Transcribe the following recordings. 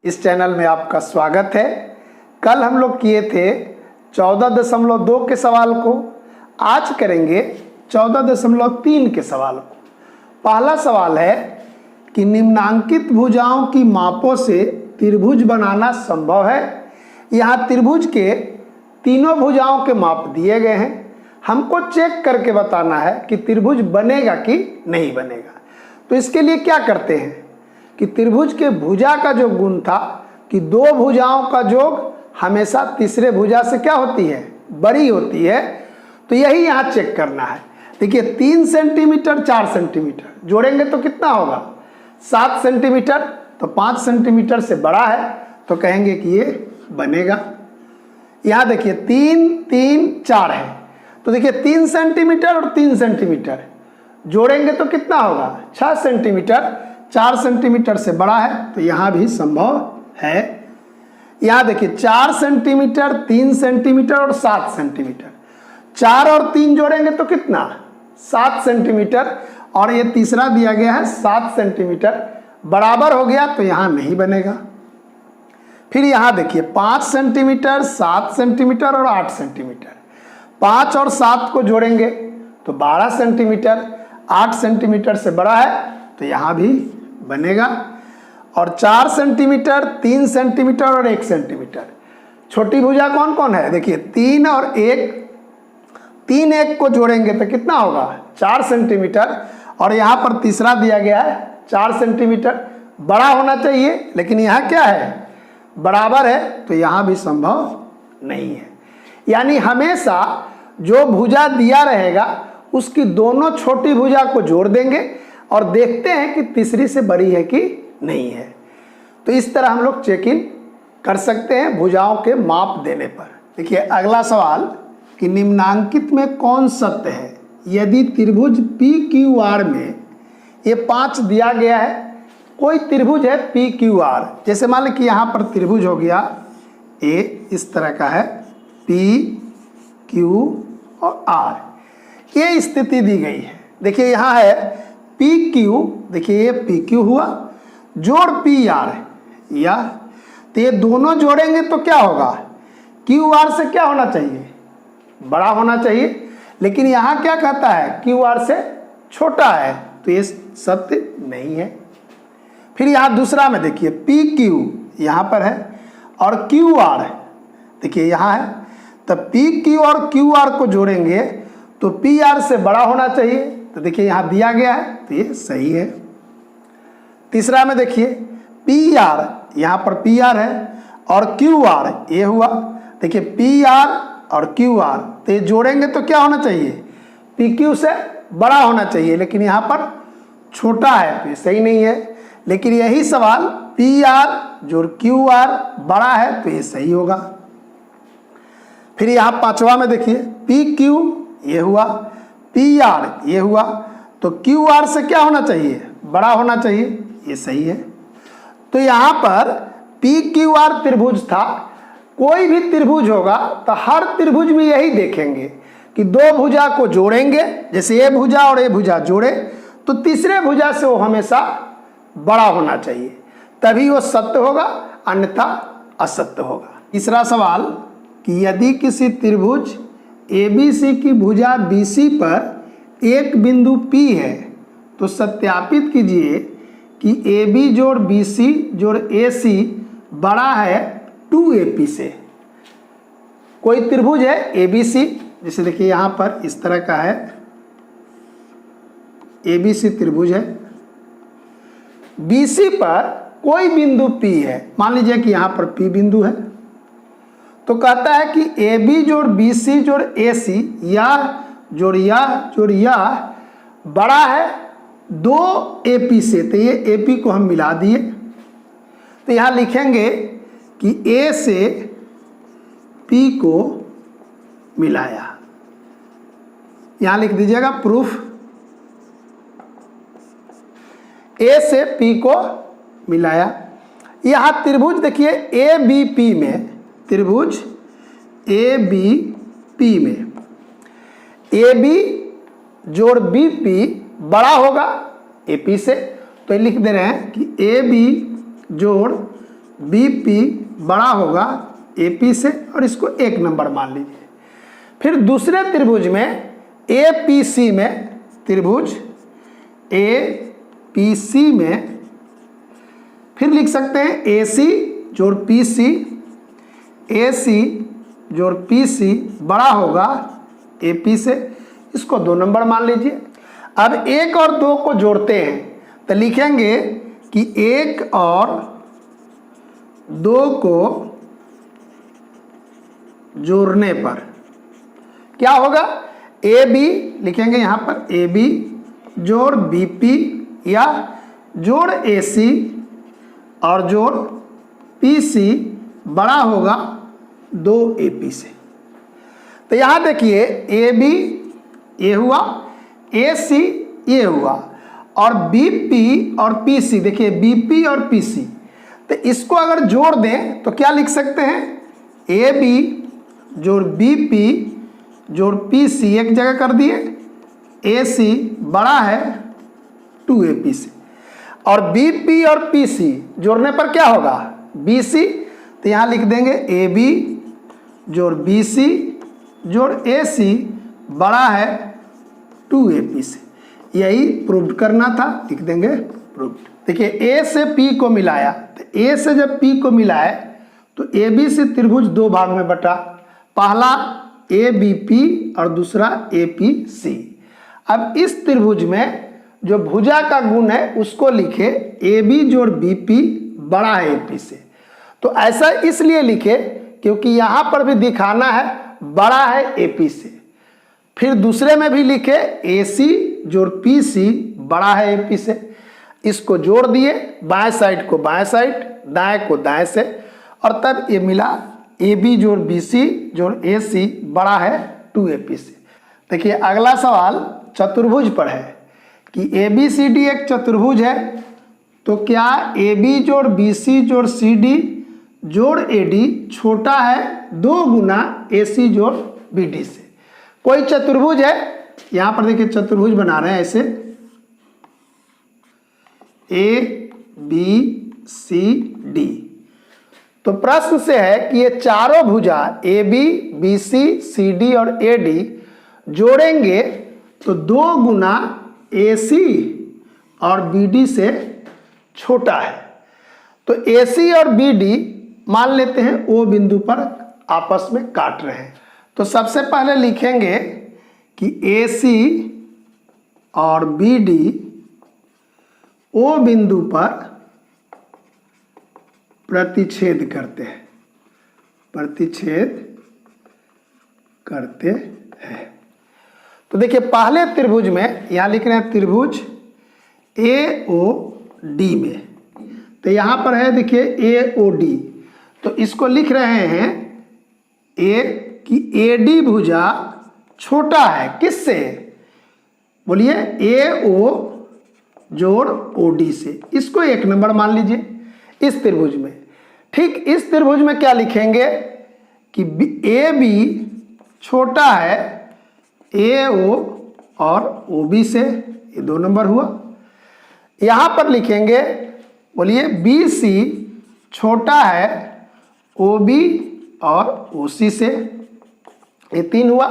इस चैनल में आपका स्वागत है। कल हम लोग किए थे 14.2 के सवाल को, आज करेंगे 14.3 के सवाल को। पहला सवाल है कि निम्नांकित भुजाओं की मापों से त्रिभुज बनाना संभव है। यहाँ त्रिभुज के तीनों भुजाओं के माप दिए गए हैं, हमको चेक करके बताना है कि त्रिभुज बनेगा कि नहीं बनेगा। तो इसके लिए क्या करते हैं कि त्रिभुज के भुजा का जो गुण था कि दो भुजाओं का योग हमेशा तीसरे भुजा से क्या होती है, बड़ी होती है। तो यही यहाँ चेक करना है। देखिए 3 सेंटीमीटर 4 सेंटीमीटर जोड़ेंगे तो कितना होगा 7 सेंटीमीटर, तो 5 सेंटीमीटर से बड़ा है तो कहेंगे कि ये बनेगा। यहाँ देखिए 3 3 4 है, तो देखिए 3 सेंटीमीटर और 3 सेंटीमीटर जोड़ेंगे तो कितना होगा 6 सेंटीमीटर, 4 सेंटीमीटर से बड़ा है तो यहाँ भी संभव है। यहाँ देखिए 4 सेंटीमीटर 3 सेंटीमीटर और 7 सेंटीमीटर, 4 और 3 जोड़ेंगे तो कितना 7 सेंटीमीटर, और ये तीसरा दिया गया है 7 सेंटीमीटर, बराबर हो गया तो यहाँ नहीं बनेगा। फिर यहाँ देखिए 5 सेंटीमीटर 7 सेंटीमीटर और 8 सेंटीमीटर, 5 और 7 को जोड़ेंगे तो 12 सेंटीमीटर, 8 सेंटीमीटर से बड़ा है तो यहाँ भी बनेगा। और 4 सेंटीमीटर 3 सेंटीमीटर और 1 सेंटीमीटर, छोटी भुजा कौन कौन है देखिए 3 और 1, 3 1 को जोड़ेंगे तो कितना होगा 4 सेंटीमीटर, और यहाँ पर तीसरा दिया गया है 4 सेंटीमीटर, बड़ा होना चाहिए लेकिन यहाँ क्या है बराबर है तो यहाँ भी संभव नहीं है। यानी हमेशा जो भुजा दिया रहेगा उसकी दोनों छोटी भुजा को जोड़ देंगे और देखते हैं कि तीसरी से बड़ी है कि नहीं है। तो इस तरह हम लोग चेक इन कर सकते हैं भुजाओं के माप देने पर। देखिए अगला सवाल कि निम्नांकित में कौन सत्य है यदि त्रिभुज PQR में ये 5 दिया गया है, कोई त्रिभुज है PQR, जैसे मान लो कि यहाँ पर त्रिभुज हो गया A, इस तरह का है PQ और R, ये स्थिति दी गई है। देखिए यहाँ है PQ, देखिए ये PQ हुआ जोड़ PR या, तो ये दोनों जोड़ेंगे तो क्या होगा QR से क्या होना चाहिए बड़ा होना चाहिए, लेकिन यहाँ क्या कहता है QR से छोटा है तो ये सत्य नहीं है। फिर यहाँ दूसरा में देखिए PQ यहाँ पर है और QR देखिए यहाँ है, तब PQ और QR को जोड़ेंगे तो PR से बड़ा होना चाहिए, तो देखिए यहाँ दिया गया है तो ये सही है। तीसरा में देखिए PR, यहाँ पर PR है और QR ये हुआ, देखिए PR और QR तो ये जोड़ेंगे तो क्या होना चाहिए PQ से बड़ा होना चाहिए, लेकिन यहाँ पर छोटा है तो ये सही नहीं है। लेकिन यही सवाल PR जोड़ QR बड़ा है तो ये सही होगा। फिर यहाँ पांचवा में देखिए PQ ये हुआ, PR ये हुआ, तो QR से क्या होना चाहिए बड़ा होना चाहिए, ये सही है। तो यहाँ पर PQR त्रिभुज था, कोई भी त्रिभुज होगा तो हर त्रिभुज में यही देखेंगे कि दो भुजा को जोड़ेंगे, जैसे ये भुजा और ये भुजा जोड़े तो तीसरे भुजा से वो हमेशा बड़ा होना चाहिए, तभी वो सत्य होगा, अन्यथा असत्य होगा। तीसरा सवाल कि यदि किसी त्रिभुज ABC की भुजा BC पर एक बिंदु P है तो सत्यापित कीजिए कि AB जोड़ BC जोड़ AC बड़ा है 2AP से। कोई त्रिभुज है ABC, जैसे देखिए यहाँ पर इस तरह का है ABC त्रिभुज है, BC पर कोई बिंदु P है, मान लीजिए कि यहाँ पर P बिंदु है, तो कहता है कि AB जोड़ BC जोड़ AC या जोड़ यह बड़ा है 2AP से, तो ये AP को हम मिला दिए, तो यहाँ लिखेंगे कि A से P को मिलाया, यहाँ लिख दीजिएगा प्रूफ, A से P को मिलाया। यहाँ त्रिभुज देखिए ABP में, त्रिभुज ABP में AB जोड़ BP बड़ा होगा AP से, तो लिख दे रहे हैं कि AB जोड़ बी पी बड़ा होगा ए पी से, और इसको 1 नंबर मान लीजिए। फिर दूसरे त्रिभुज में ए पी सी में, त्रिभुज ए पी सी में फिर लिख सकते हैं ए सी जोड़ पी सी, ए सी जोड़ पी सी बड़ा होगा ए पी से, इसको 2 नंबर मान लीजिए। अब 1 और 2 को जोड़ते हैं तो लिखेंगे कि 1 और 2 को जोड़ने पर क्या होगा, ए बी लिखेंगे यहाँ पर, ए बी जोड़ बी पी या जोड़ ए सी और जोड़ पी सी बड़ा होगा 2 ए पी से। तो यहाँ देखिए ए बी ये हुआ, ए सी ये हुआ, और बी पी और पी सी, देखिए बी पी और पी सी, तो इसको अगर जोड़ दें तो क्या लिख सकते हैं, ए बी जोड़ बी पी जोड़ पी सी एक जगह कर दिए, ए सी बड़ा है 2 ए पी से, और बी पी और पी सी जोड़ने पर क्या होगा, बी सी, तो यहाँ लिख देंगे ए बी जोड़ बी सी जोड़ ए सी बड़ा है 2 ए पी से। यही प्रूव करना था, लिख देंगे प्रूव। देखिए ए से पी को मिलाया, तो ए से जब पी को मिलाए तो ए बी से त्रिभुज 2 भाग में बटा, पहला ए बी पी और दूसरा ए पी सी। अब इस त्रिभुज में जो भुजा का गुण है उसको लिखे ए बी जोड़ बी पी बड़ा है ए पी से। तो ऐसा इसलिए लिखे क्योंकि यहाँ पर भी दिखाना है बड़ा है ए पी से। फिर दूसरे में भी लिखे ए सी जोड़ पी सी बड़ा है ए पी से, इसको जोड़ दिए, बाएं साइड को बाएं साइड, दाएं को दाएं से, और तब ये मिला ए बी जोड़ बी सी जोड़ ए सी बड़ा है 2 ए पी से। देखिए अगला सवाल चतुर्भुज पर है कि ए बी सी डी एक चतुर्भुज है, तो क्या ए बी जोड़ बी सी जोड़ सी डी जोड़ ए डी छोटा है 2 गुना ए सी जोड़ बी डी से। कोई चतुर्भुज है, यहां पर देखिए चतुर्भुज बना रहे हैं ऐसे, ए बी सी डी। तो प्रश्न से है कि ये चारों भुजा A B B C C D और ए डी जोड़ेंगे तो 2 गुना ए सी और बी डी से छोटा है। तो ए सी और बी डी मान लेते हैं ओ बिंदु पर आपस में काट रहे हैं। तो सबसे पहले लिखेंगे कि ए सी और बी डी ओ बिंदु पर प्रतिच्छेद करते हैं, प्रतिच्छेद करते हैं। तो देखिए पहले त्रिभुज में यहां लिख रहे हैं त्रिभुज ए ओ डी में, तो यहां पर है देखिए ए ओ डी, तो इसको लिख रहे हैं ए कि ए डी भुजा छोटा है किससे, बोलिए ए ओ जोड़ ओ डी से, इसको 1 नंबर मान लीजिए इस त्रिभुज में। ठीक इस त्रिभुज में क्या लिखेंगे कि ए बी छोटा है ए ओ और ओ बी से, ये 2 नंबर हुआ। यहां पर लिखेंगे बोलिए बी सी छोटा है ओ बी और ओ सी से, ये 3 हुआ।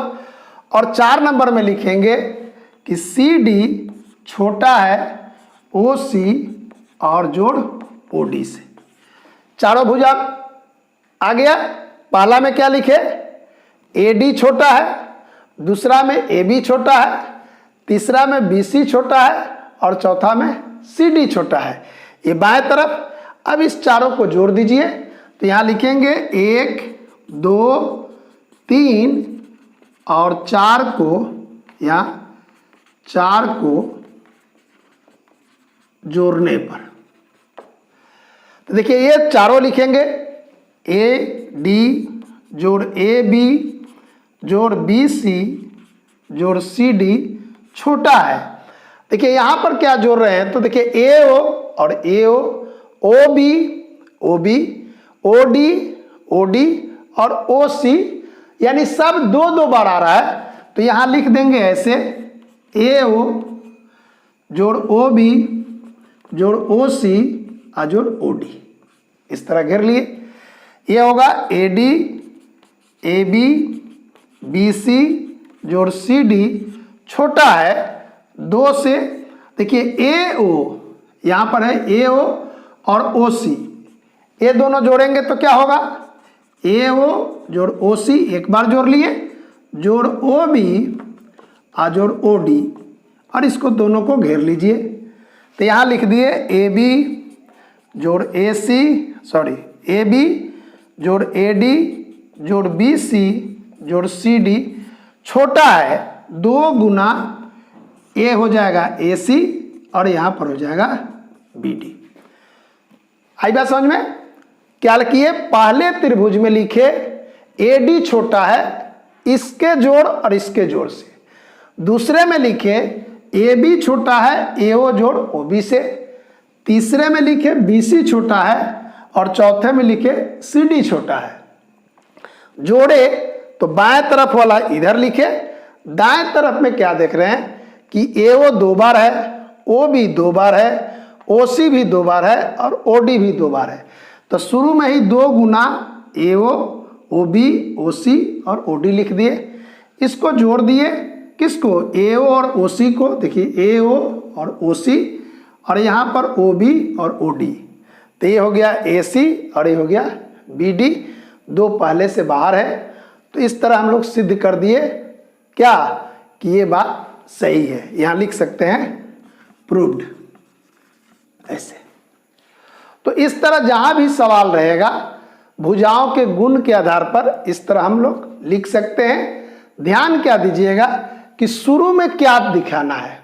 और 4 नंबर में लिखेंगे कि सी डी छोटा है ओ सी और जोड़ ओ डी से। चारों भुजा आ गया। पहला में क्या लिखे, ए डी छोटा है, दूसरा में ए बी छोटा है, तीसरा में बी सी छोटा है और चौथा में सी डी छोटा है, ये बाएं तरफ। अब इस चारों को जोड़ दीजिए, तो यहाँ लिखेंगे 1 2 3 और 4 को, यहाँ 4 को जोड़ने पर, तो देखिए ये चारों लिखेंगे ए डी जोड़ ए बी जोड़ बी सी जोड़ सी डी छोटा है। देखिए यहाँ पर क्या जोड़ रहे हैं, तो देखिए ए ओ और A O B O B O D और ओ सी, यानी सब 2 बार आ रहा है। तो यहाँ लिख देंगे ऐसे ए ओ जोड़ ओ बी जोड़ ओ सी और जोड़ ओ डी। इस तरह घेर लिए। ये होगा AD AB BC जोड़ CD छोटा है 2 से। देखिए AO यहाँ पर है AO और OC, ये दोनों जोड़ेंगे तो क्या होगा AO जोड़ OC एक बार जोड़ लिए, जोड़ OB और जोड़ OD, और इसको दोनों को घेर लीजिए। तो यहाँ लिख दिए AB जोड़ AB जोड़ AD जोड़ BC जोड़ CD छोटा है 2 गुना A हो जाएगा AC और यहाँ पर हो जाएगा BD। आई बात समझ में? क्या किए, पहले त्रिभुज में लिखे AD छोटा है इसके जोड़ और इसके जोड़ से, दूसरे में लिखे AB छोटा है AO जोड़ OB से, तीसरे में लिखे BC छोटा है और चौथे में लिखे CD छोटा है। जोड़े तो बाएं तरफ वाला इधर लिखे, दाएं तरफ में क्या देख रहे हैं कि AO 2 बार है, OB 2 बार है, OC भी 2 बार है और OD भी 2 बार है। तो शुरू में ही 2 गुना AO OB OC और OD लिख दिए। इसको जोड़ दिए किसको, AO और OC को। देखिए AO और OC और यहाँ पर OB और OD, तो ये हो गया AC और ये हो गया BD, 2 पहले से बाहर है। तो इस तरह हम लोग सिद्ध कर दिए क्या कि ये बात सही है। यहाँ लिख सकते हैं प्रूव्ड, ऐसे। तो इस तरह जहां भी सवाल रहेगा भुजाओं के गुण के आधार पर इस तरह हम लोग लिख सकते हैं। ध्यान क्या दीजिएगा कि शुरू में क्या दिखाना है,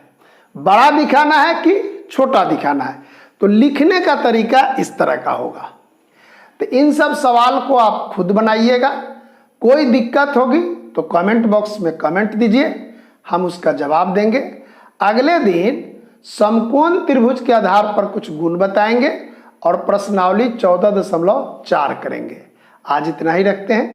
बड़ा दिखाना है कि छोटा दिखाना है। तो लिखने का तरीका इस तरह का होगा। तो इन सब सवाल को आप खुद बनाइएगा। कोई दिक्कत होगी तो कमेंट बॉक्स में कमेंट दीजिए, हम उसका जवाब देंगे। अगले दिन समकोण त्रिभुज के आधार पर कुछ गुण बताएंगे और प्रश्नावली 14.4 करेंगे। आज इतना ही रखते हैं।